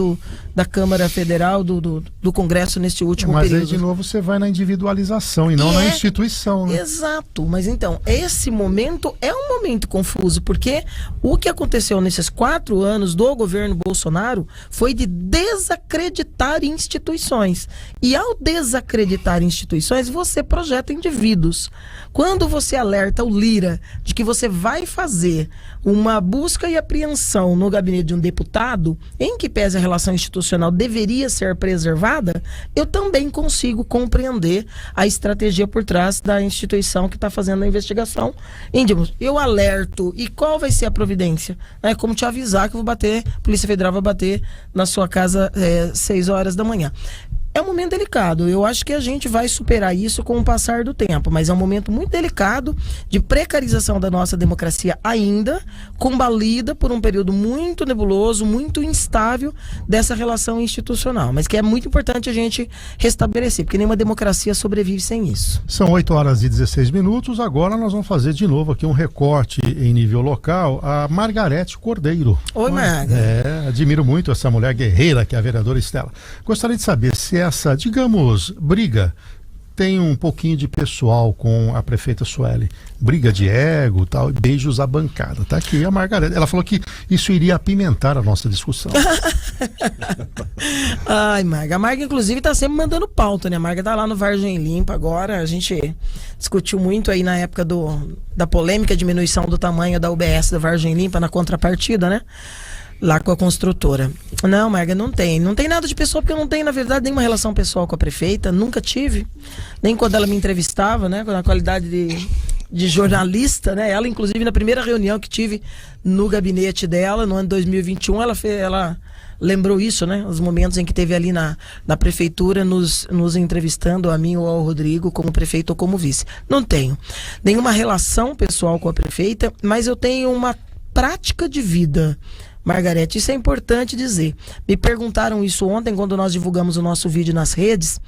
da Câmara Federal, do Congresso neste último período? Mas aí de novo você vai na individualização e não na instituição, né? Exato, mas então, esse momento é um momento confuso, porque o que aconteceu nesses 4 anos do governo Bolsonaro foi de desacreditar instituições. E ao desacreditar instituições, você projeta indivíduos. Quando você alerta o Lira de que você vai fazer uma busca e apreensão no gabinete de um deputado, em que pese a relação institucional deveria ser preservada, eu também consigo compreender a estratégia por trás da instituição que está fazendo a investigação. Eu alerto, e qual vai ser a providência? É como te avisar que eu vou bater, a Polícia Federal vai bater na sua casa 6 horas da manhã. É um momento delicado. Eu acho que a gente vai superar isso com o passar do tempo, mas é um momento muito delicado de precarização da nossa democracia ainda, combalida por um período muito nebuloso, muito instável dessa relação institucional, mas que é muito importante a gente restabelecer, porque nenhuma democracia sobrevive sem isso. São 8 horas e 16 minutos. Agora nós vamos fazer de novo aqui um recorte em nível local. A Margarete Cordeiro. Oi, Marga. Admiro muito essa mulher guerreira que é a vereadora Estela. Gostaria de saber se essa, digamos, briga tem um pouquinho de pessoal com a prefeita Sueli. Briga de ego e tal, beijos à bancada. Tá aqui a Margarete. Ela falou que isso iria apimentar a nossa discussão. Ai, Marga. A Marga, inclusive, tá sempre mandando pauta, né? A Marga tá lá no Vargem Limpa agora. A gente discutiu muito aí na época da polêmica diminuição do tamanho da UBS da Vargem Limpa na contrapartida, né? Lá com a construtora. Não, Marga, não tem nada de pessoal, porque eu não tenho, na verdade, nenhuma relação pessoal com a prefeita, nunca tive, nem quando ela me entrevistava, né, na qualidade de jornalista, né, ela, inclusive, na primeira reunião que tive no gabinete dela, no ano 2021, ela lembrou isso, né, os momentos em que teve ali na prefeitura nos entrevistando, a mim ou ao Rodrigo, como prefeito ou como vice. Não tenho nenhuma relação pessoal com a prefeita, mas eu tenho uma prática de vida, Margarete, isso é importante dizer. Me perguntaram isso ontem quando nós divulgamos o nosso vídeo nas redes,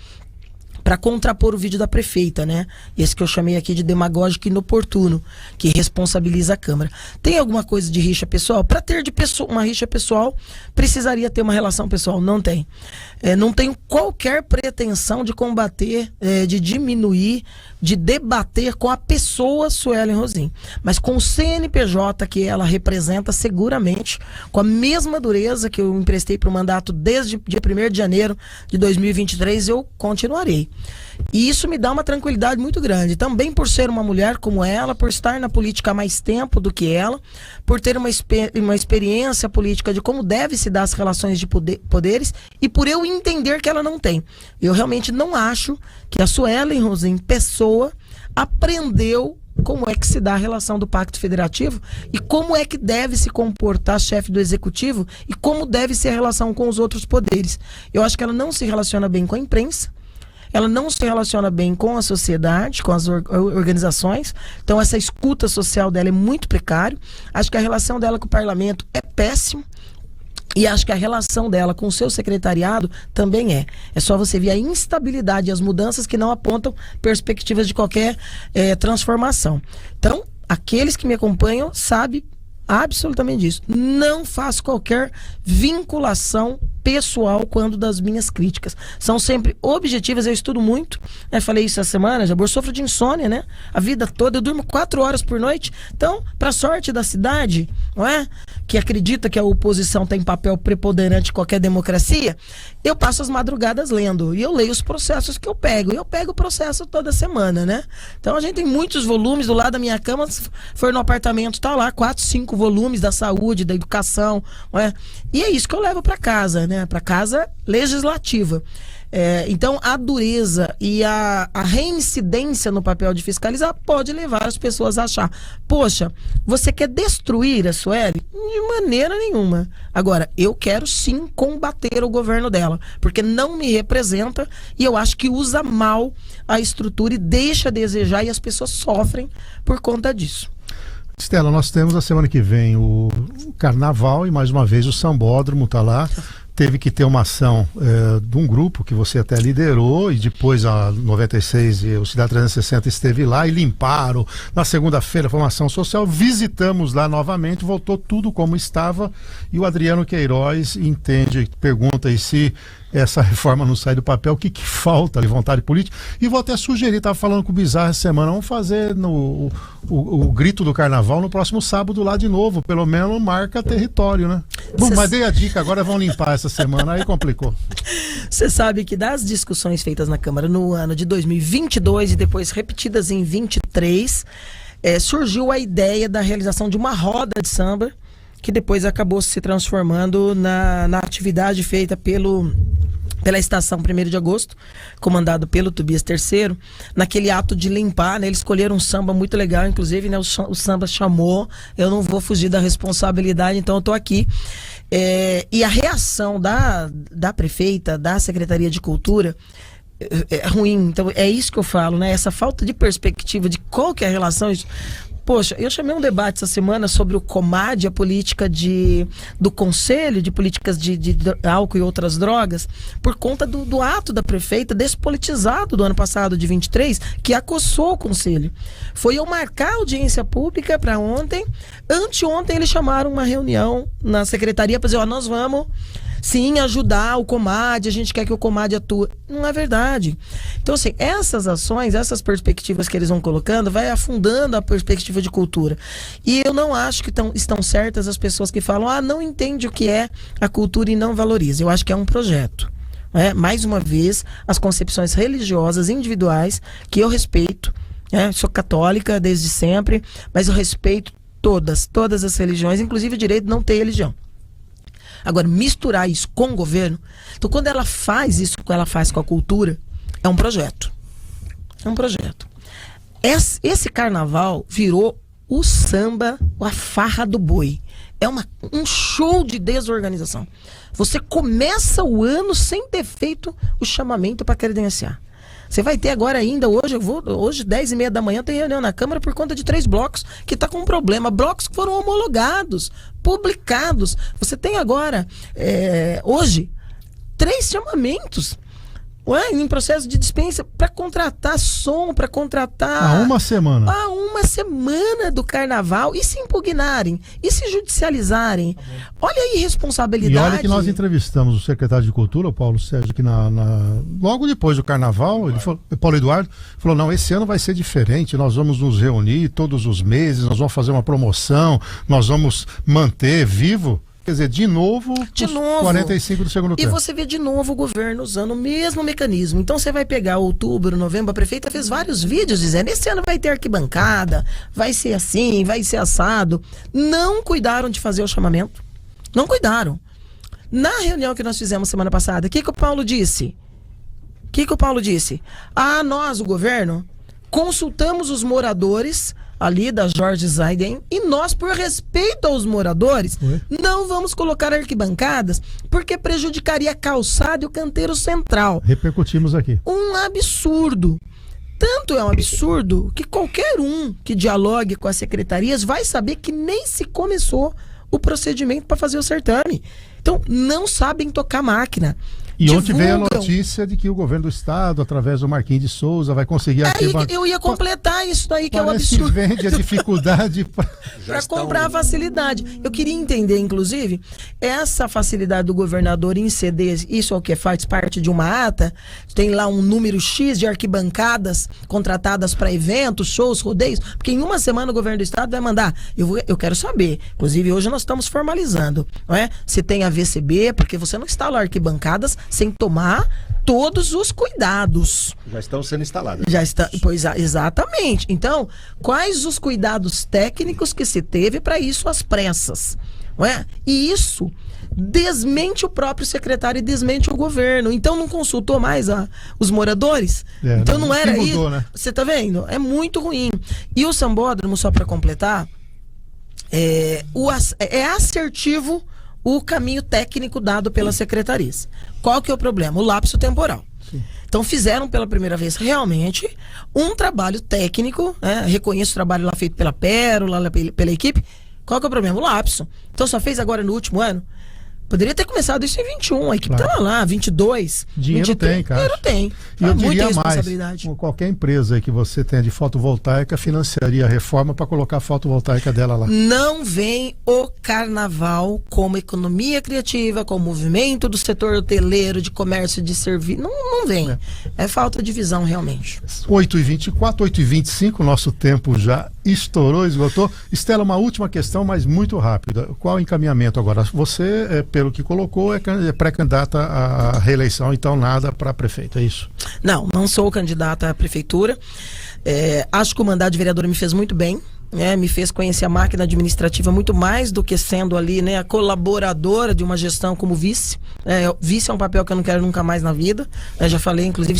para contrapor o vídeo da prefeita, né? Esse que eu chamei aqui de demagógico inoportuno, que responsabiliza a Câmara. Tem alguma coisa de rixa pessoal? Para ter uma rixa pessoal, precisaria ter uma relação pessoal. Não tem. Não tenho qualquer pretensão de combater, de diminuir, de debater com a pessoa Suelen Rosim. Mas com o CNPJ que ela representa, seguramente, com a mesma dureza que eu emprestei para o mandato desde dia 1º de janeiro de 2023, eu continuarei. E isso me dá uma tranquilidade muito grande. Também por ser uma mulher como ela, por estar na política há mais tempo do que ela, por ter uma experiência política de como deve se dar as relações de poderes, e por eu entender que ela não tem. Eu realmente não acho que a Suelen Rosim, pessoa, aprendeu como é que se dá a relação do Pacto Federativo e como é que deve se comportar chefe do Executivo e como deve ser a relação com os outros poderes. Eu acho que ela não se relaciona bem com a imprensa, ela não se relaciona bem com a sociedade, com as organizações. Então essa escuta social dela é muito precária. Acho que a relação dela com o parlamento é péssima. E acho que a relação dela com o seu secretariado também é. É só você ver a instabilidade e as mudanças que não apontam perspectivas de qualquer transformação. Então, aqueles que me acompanham sabem absolutamente disso. Não faço qualquer vinculação pessoal quando das minhas críticas. São sempre objetivas, eu estudo muito, né? Falei isso essa semana, já sofro de insônia, né? A vida toda, eu durmo 4 horas por noite. Então, para sorte da cidade, não é? Que acredita que a oposição tem papel preponderante em qualquer democracia, eu passo as madrugadas lendo, e eu leio os processos que eu pego, e eu pego o processo toda semana, né? Então a gente tem muitos volumes do lado da minha cama, se for no apartamento, tá lá, 4, 5 volumes da saúde, da educação, não é? E é isso que eu levo para casa, né? Para casa legislativa. Então a dureza e a reincidência no papel de fiscalizar pode levar as pessoas a achar, poxa, você quer destruir a Sueli? De maneira nenhuma. Agora, eu quero sim combater o governo dela, porque não me representa e eu acho que usa mal a estrutura e deixa a desejar, e as pessoas sofrem por conta disso. Estela, nós temos a semana que vem o Carnaval e mais uma vez o Sambódromo está lá. Teve que ter uma ação de um grupo que você até liderou, e depois a 96 e o Cidade 360 esteve lá e limparam. Na segunda-feira foi uma ação social, visitamos lá novamente, voltou tudo como estava, e o Adriano Queiroz pergunta aí se essa reforma não sai do papel, o que falta de vontade política. E vou até sugerir, estava falando com o Bizarro essa semana, vamos fazer o grito do Carnaval no próximo sábado lá de novo, pelo menos marca território, né? Bom, mas dei a dica, agora vão limpar essa semana, aí complicou. Você sabe que das discussões feitas na Câmara no ano de 2022 e depois repetidas em 23, surgiu a ideia da realização de uma roda de samba, que depois acabou se transformando na atividade feita pela estação 1º de agosto, comandado pelo Tobias III, naquele ato de limpar, né? Eles escolheram um samba muito legal, inclusive, né? O samba chamou, eu não vou fugir da responsabilidade, então eu tô aqui. E a reação da prefeita, da Secretaria de Cultura, é ruim. Então é isso que eu falo, né? Essa falta de perspectiva de qual que é a relação. Poxa, eu chamei um debate essa semana sobre o COMAD, a política do Conselho de Políticas de Álcool e Outras Drogas, por conta do ato da prefeita despolitizado do ano passado, de 23, que acossou o Conselho. Foi eu marcar a audiência pública para ontem. Anteontem eles chamaram uma reunião na secretaria para dizer, nós vamos sim ajudar o COMAD, a gente quer que o COMAD atue. Não é verdade. Então, assim, essas ações, essas perspectivas que eles vão colocando, vai afundando a perspectiva de cultura. E eu não acho que estão certas as pessoas que falam, não entende o que é a cultura e não valoriza. Eu acho que é um projeto. Mais uma vez, as concepções religiosas individuais, que eu respeito, sou católica desde sempre, mas eu respeito todas as religiões, inclusive o direito de não ter religião. Agora, misturar isso com o governo, então quando ela faz isso que ela faz com a cultura, é um projeto. É um projeto. Esse carnaval virou o samba, a farra do boi. É um show de desorganização. Você começa o ano sem ter feito o chamamento para credenciar. Você vai ter agora ainda, hoje 10h30 da manhã, tem reunião na Câmara por conta de 3 blocos que está com um problema. Blocos que foram homologados, publicados. Você tem agora, hoje, 3 chamamentos em processo de dispensa para contratar som, para contratar... Há uma semana. Há uma semana do carnaval. E se impugnarem? E se judicializarem? Olha a irresponsabilidade. E olha que nós entrevistamos o secretário de Cultura, o Paulo Sérgio, que logo depois do carnaval, Paulo Eduardo, falou, não, esse ano vai ser diferente, nós vamos nos reunir todos os meses, nós vamos fazer uma promoção, nós vamos manter vivo. Quer dizer, de novo, 45 do segundo tempo. E você vê de novo o governo usando o mesmo mecanismo. Então você vai pegar outubro, novembro, a prefeita fez vários vídeos dizendo, esse ano vai ter arquibancada, vai ser assim, vai ser assado. Não cuidaram de fazer o chamamento. Não cuidaram. Na reunião que nós fizemos semana passada, o que o Paulo disse? Nós, o governo, consultamos os moradores ali da Jorge Zaiden, e nós, por respeito aos moradores, não vamos colocar arquibancadas porque prejudicaria a calçada e o canteiro central. Repercutimos aqui. Um absurdo. Tanto é um absurdo que qualquer um que dialogue com as secretarias vai saber que nem se começou o procedimento para fazer o certame. Então, não sabem tocar máquina. E ontem veio a Divulgam. notícia de que o governo do estado, através do Marquinhos de Souza, vai conseguir Eu ia completar isso daí, que é o Parece absurdo. que vende a dificuldade Para comprar a facilidade. Eu queria entender, inclusive, essa facilidade do governador em ceder, isso é o que faz parte de uma ata, tem lá um número X de arquibancadas contratadas para eventos, shows, rodeios, porque em uma semana o governo do estado vai mandar. Eu quero saber, inclusive hoje nós estamos formalizando, não é? Se tem a VCB, porque você não instala arquibancadas sem tomar todos os cuidados. Já estão sendo instaladas. Já está, pois exatamente. Então, quais os cuidados técnicos que se teve para isso às pressas, não é? E isso desmente o próprio secretário e desmente o governo. Então não consultou mais os moradores. Então não era mudou, isso. né? Você tá vendo? É muito ruim. E o Sambódromo, só para completar, é assertivo o caminho técnico dado pelas secretarias. Qual que é o problema? O lapso temporal. Sim. Então fizeram pela primeira vez realmente um trabalho técnico, né? Reconheço o trabalho lá feito pela Pérola, pela equipe. Qual que é o problema? O lapso. Então só fez agora no último ano? Poderia ter começado isso em 21, a equipe estava lá, 22. Dinheiro 23, tem, cara. Dinheiro tem. E eu Muita diria responsabilidade. mais, qualquer empresa aí que você tenha de fotovoltaica financiaria a reforma para colocar a fotovoltaica dela lá. Não vem o carnaval como economia criativa, como movimento do setor hoteleiro, de comércio, de serviço. Não vem. É falta de visão, realmente. 8h24, 8h25, nosso tempo já estourou, esgotou. Estela, uma última questão, mas muito rápida. Qual o encaminhamento agora? Você, pelo que colocou, é pré-candidata à reeleição, então nada para prefeito, é isso? Não sou candidata à prefeitura. Acho que o mandato de vereadora me fez muito bem. Me fez conhecer a máquina administrativa muito mais do que sendo ali, né, a colaboradora de uma gestão como vice. Vice é um papel que eu não quero nunca mais na vida. Já falei, inclusive,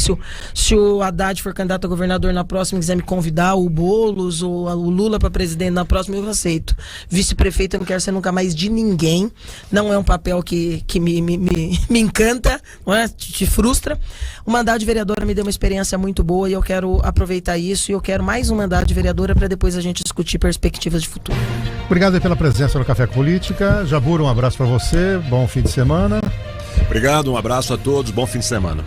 se o Haddad for candidato a governador na próxima e quiser me convidar, o Boulos ou o Lula para presidente na próxima, eu aceito. Vice-prefeito eu não quero ser nunca mais de ninguém. Não é um papel que me encanta, não é? Te frustra. O mandato de vereadora me deu uma experiência muito boa e eu quero aproveitar isso, e eu quero mais um mandato de vereadora para depois a gente discutir perspectivas de futuro. Obrigado pela presença no Café com Política. Jabur, um abraço para você, bom fim de semana. Obrigado, um abraço a todos, bom fim de semana.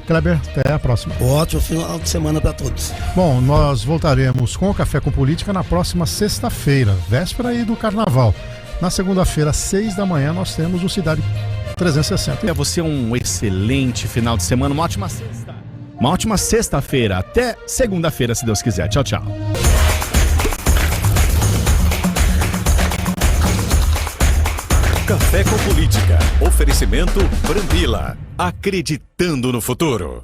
Kleber, até a próxima. Ótimo final de semana para todos. Bom, nós voltaremos com o Café com Política na próxima sexta-feira, véspera aí do Carnaval. Na segunda-feira, às 6 da manhã, nós temos o Cidade 360. Para você um excelente final de semana, uma ótima sexta. Uma ótima sexta-feira, até segunda-feira, se Deus quiser. Tchau, tchau. Café com Política. Oferecimento Brambila. Acreditando no futuro.